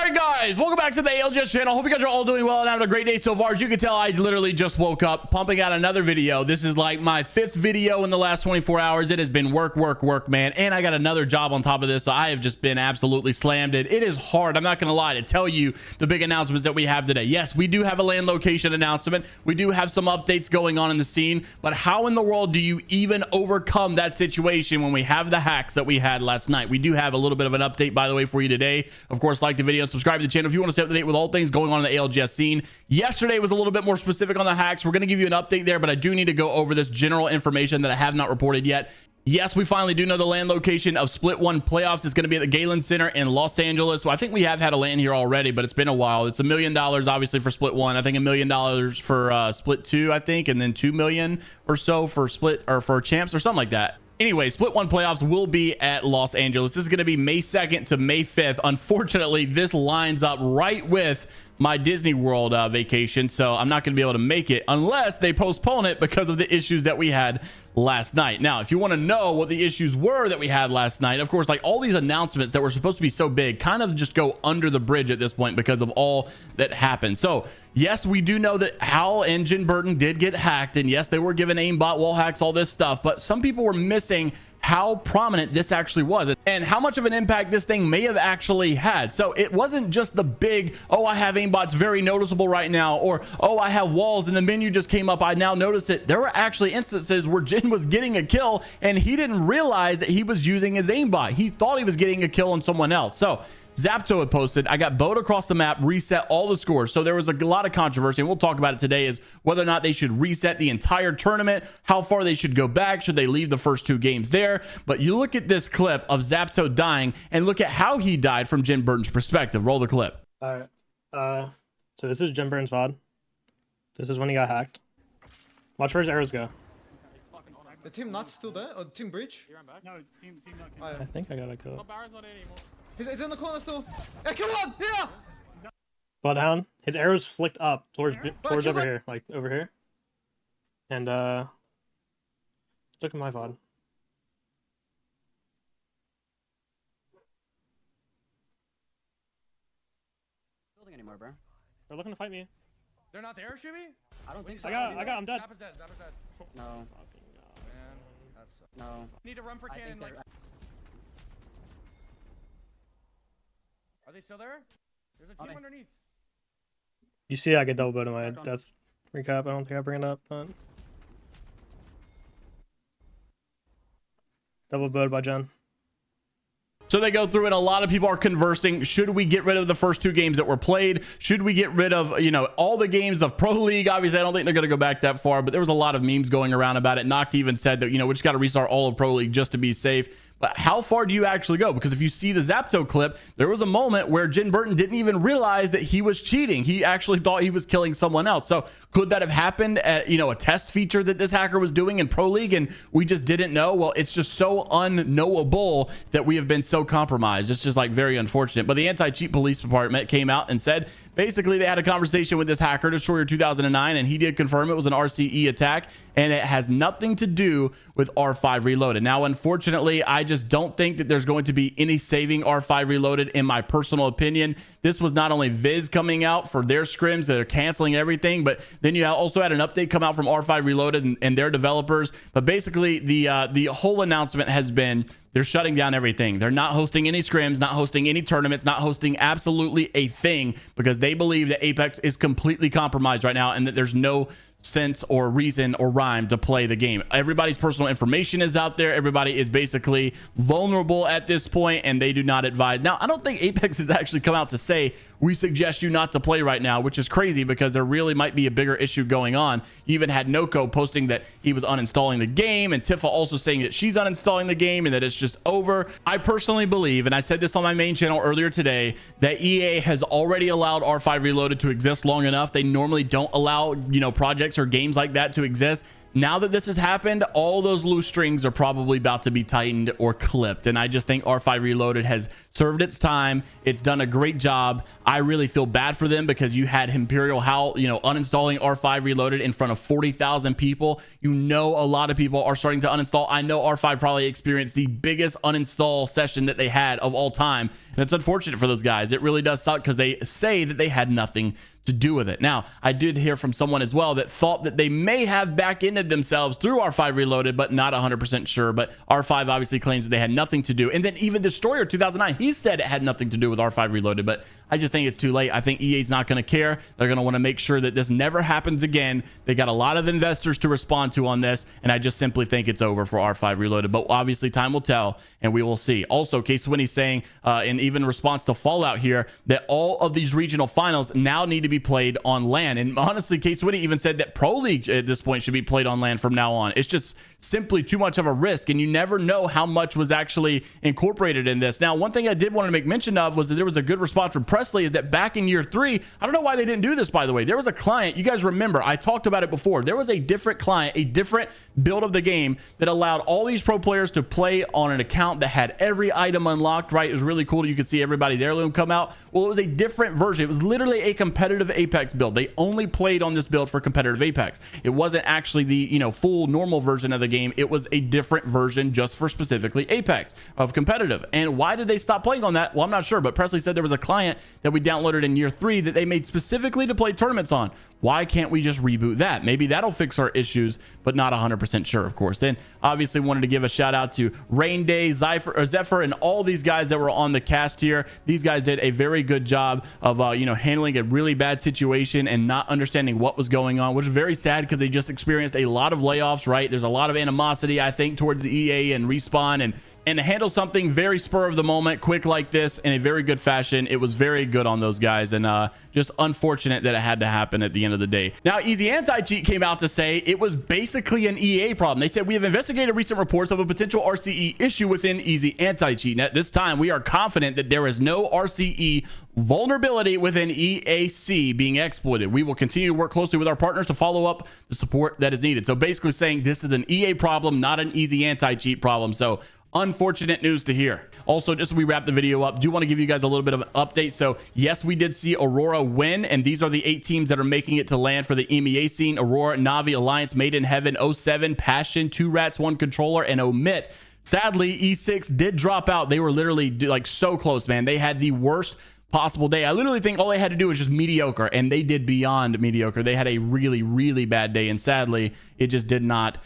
right, guys, welcome back to the ALGS channel. Hope you guys are all doing well and having a great day so far. As you can tell, I literally just woke up pumping out another video. This is like my 5th video in the last 24 hours. It has been work, man. And I got another job on top of this, so I have just been absolutely slammed. It is hard, I'm not gonna lie, to tell you the big announcements that we have today. Yes, we do have a LAN location announcement. We do have some updates going on in the scene, but how in the world do you even overcome that situation when we have the hacks that we had last night? We do have a little bit of an update, by the way, for you today. Of course, like the video, subscribe to the channel if you want to stay up to date with all things going on in the ALGS scene. Yesterday was a little bit more specific on the hacks. We're going to give you an update there, but I do need to go over this general information that I have not reported yet. Yes, we finally do know the LAN location of Split 1 playoffs is going to be at the Galen Center in Los Angeles. Well, I think we have had a LAN here already, but it's been a while. It's $1 million, obviously, for Split 1. I think $1 million for Split 2, I think, and then $2 million or so for Split or for Champs or something like that. Anyway, Split 1 playoffs will be at Los Angeles. This is going to be May 2nd to May 5th. Unfortunately, this lines up right with my Disney World vacation, so I'm not going to be able to make it unless they postpone it because of the issues that we had last night. Now, if you want to know what the issues were that we had last night, of course, like all these announcements that were supposed to be so big kind of just go under the bridge at this point because of all that happened. So yes, we do know that Hal and Jin Burton did get hacked, and yes, they were given aimbot, wall hacks, all this stuff, but some people were missing how prominent this actually was and how much of an impact this thing may have actually had. So it wasn't just the big, oh, I have aimbots very noticeable right now, or oh, I have walls and the menu just came up, I now notice it. There were actually instances where Jin was getting a kill and he didn't realize that he was using his aimbot. He thought he was getting a kill on someone else. So Zapto had posted, I got bowed across the map, reset all the scores. So there was a lot of controversy, and we'll talk about it today, is whether or not they should reset the entire tournament, how far they should go back, should they leave the first 2 games there. But you look at this clip of Zapto dying and look at how he died from Jin Burton's perspective. Roll the clip. All right. So this is Jin Burton's VOD. This is when he got hacked. Watch where his arrows go. The team not still there? Or team breach? No, team not. I think I got a kill. Bar's not in anymore. He's in the corner still. Hey, kill one! Here! Fall down. His arrows flicked up towards kill over it. here, like over here. And look at my VOD. Building anymore, bro. They're looking to fight me. They're not there, Shibby? I don't think so. I'm dead. Zap is dead. No. Man, that's... No. Need to run for I cannon, think like... they're... Are they still there? There's a team underneath. You see, I get double bowed in my death recap. I don't think I bring it up, but double bowed by Jen. So they go through and a lot of people are conversing. Should we get rid of the first 2 games that were played? Should we get rid of, you know, all the games of Pro League? Obviously, I don't think they're going to go back that far, but there was a lot of memes going around about it. Noct even said that, you know, we just got to restart all of Pro League just to be safe. But how far do you actually go? Because if you see the Zapto clip, there was a moment where Jin Burton didn't even realize that he was cheating. He actually thought he was killing someone else. So could that have happened at, you know, a test feature that this hacker was doing in Pro League and we just didn't know? Well, it's just so unknowable that we have been so compromised. It's just like very unfortunate. But the anti-cheat police department came out and said, basically, they had a conversation with this hacker, Destroyer 2009, and he did confirm it was an RCE attack, and it has nothing to do with R5 Reloaded. Now, unfortunately, I just don't think that there's going to be any saving R5 Reloaded, in my personal opinion. This was not only Viz coming out for their scrims that are canceling everything, but then you also had an update come out from R5 Reloaded and their developers. But basically, the whole announcement has been they're shutting down everything. They're not hosting any scrims, not hosting any tournaments, not hosting absolutely a thing, because they believe that Apex is completely compromised right now and that there's no sense or reason or rhyme to play the game. Everybody's personal information is out there. Everybody is basically vulnerable at this point, and they do not advise. Now, I don't think Apex has actually come out to say, we suggest you not to play right now, which is crazy because there really might be a bigger issue going on. You even had Noko posting that he was uninstalling the game, and Tifa also saying that she's uninstalling the game and that it's just over. I personally believe, and I said this on my main channel earlier today, that EA has already allowed R5 Reloaded to exist long enough. They normally don't allow, you know, projects or games like that to exist. now that this has happened, all those loose strings are probably about to be tightened or clipped. And I just think R5 Reloaded has served its time. It's done a great job. I really feel bad for them because you had Imperial Howl, you know, uninstalling R5 Reloaded in front of 40,000 people. You know, a lot of people are starting to uninstall. I know R5 probably experienced the biggest uninstall session that they had of all time. And it's unfortunate for those guys. It really does suck because they say that they had nothing to do with it. Now, I did hear from someone as well that thought that they may have back-ended themselves through R5 Reloaded, but not 100% sure. But R5 obviously claims that they had nothing to do. And then even Destroyer 2009, he said it had nothing to do with R5 Reloaded, but I just think it's too late. I think EA's not going to care. They're going to want to make sure that this never happens again. They got a lot of investors to respond to on this, and I just simply think it's over for R5 Reloaded. But obviously time will tell, and we will see. Also, Case Winnie's saying, in even response to Fallout here, that all of these regional finals now need to be played on LAN. And honestly, Case Winnie even said that Pro League at this point should be played on LAN from now on. It's just simply too much of a risk, and you never know how much was actually incorporated in this. Now, one thing I did want to make mention of was that there was a good response from Presley, is that back in year 3, I don't know why they didn't do this, by the way. There was a client, you guys remember, I talked about it before. There was a different client, a different build of the game that allowed all these pro players to play on an account that had every item unlocked, right? It was really cool. You could see everybody's heirloom come out. Well, it was a different version. It was literally a competitive Apex build. They only played on this build for competitive Apex. It wasn't actually the, you know, full normal version of the game. It was a different version just for specifically Apex of competitive. And why did they stop playing on that? Well, I'm not sure, but Presley said there was a client that we downloaded in year 3 that they made specifically to play tournaments on. Why can't we just reboot that? Maybe that'll fix our issues, but not 100% sure, of course. Then obviously wanted to give a shout out to Rain Day, Zephyr, and all these guys that were on the cast here. These guys did a very good job of, you know, handling a really bad situation and not understanding what was going on, which is very sad because they just experienced a lot of layoffs, right? There's a lot of animosity, I think, towards the EA and Respawn, and to handle something very spur of the moment, quick like this in a very good fashion, it was very good on those guys, and just unfortunate that it had to happen at the end of the day. Now, Easy Anti-Cheat came out to say it was basically an EA problem. They said, we have investigated recent reports of a potential RCE issue within Easy Anti-Cheat. At this time, we are confident that there is no RCE vulnerability within EAC being exploited. We will continue to work closely with our partners to follow up the support that is needed. So basically saying this is an EA problem, not an Easy Anti-Cheat problem. So unfortunate news to hear. Also, just as we wrap the video up, do want to give you guys a little bit of an update. So yes, we did see Aurora win, and these are the 8 teams that are making it to land for the EMEA scene: Aurora, Navi, Alliance, Made in Heaven, 07, Passion, 2 Rats, 1 Controller, and Omit. Sadly, E6 did drop out. They were literally like so close, man. They had the worst possible day. I literally think all they had to do was just mediocre, and they did beyond mediocre. They had a really, really bad day, and sadly, it just did not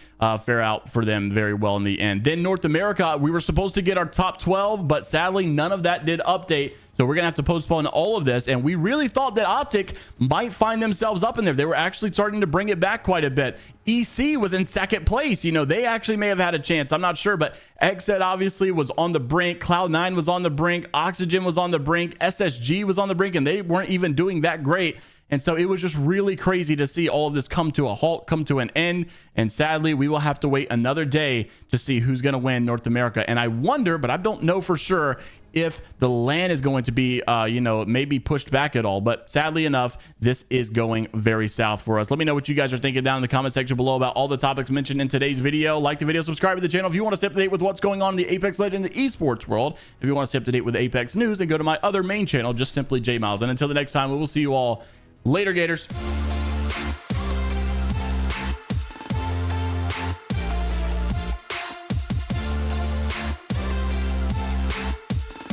fare out for them very well in the end. Then North America, we were supposed to get our top 12, but sadly, none of that did update. So we're going to have to postpone all of this. And we really thought that Optic might find themselves up in there. They were actually starting to bring it back quite a bit. EC was in 2nd place. You know, they actually may have had a chance. I'm not sure, but XZ obviously was on the brink. Cloud9 was on the brink. Oxygen was on the brink. SSG was on the brink, and they weren't even doing that great. And so it was just really crazy to see all of this come to a halt, come to an end. And sadly, we will have to wait another day to see who's going to win North America. And I wonder, but I don't know for sure, if the LAN is going to be, you know, maybe pushed back at all. But sadly enough, this is going very south for us. Let me know what you guys are thinking down in the comment section below about all the topics mentioned in today's video. Like the video, subscribe to the channel if you want to stay up to date with what's going on in the Apex Legends esports world. If you want to stay up to date with Apex news, then go to my other main channel, just simply J Miles. And until the next time, we will see you all later, Gators.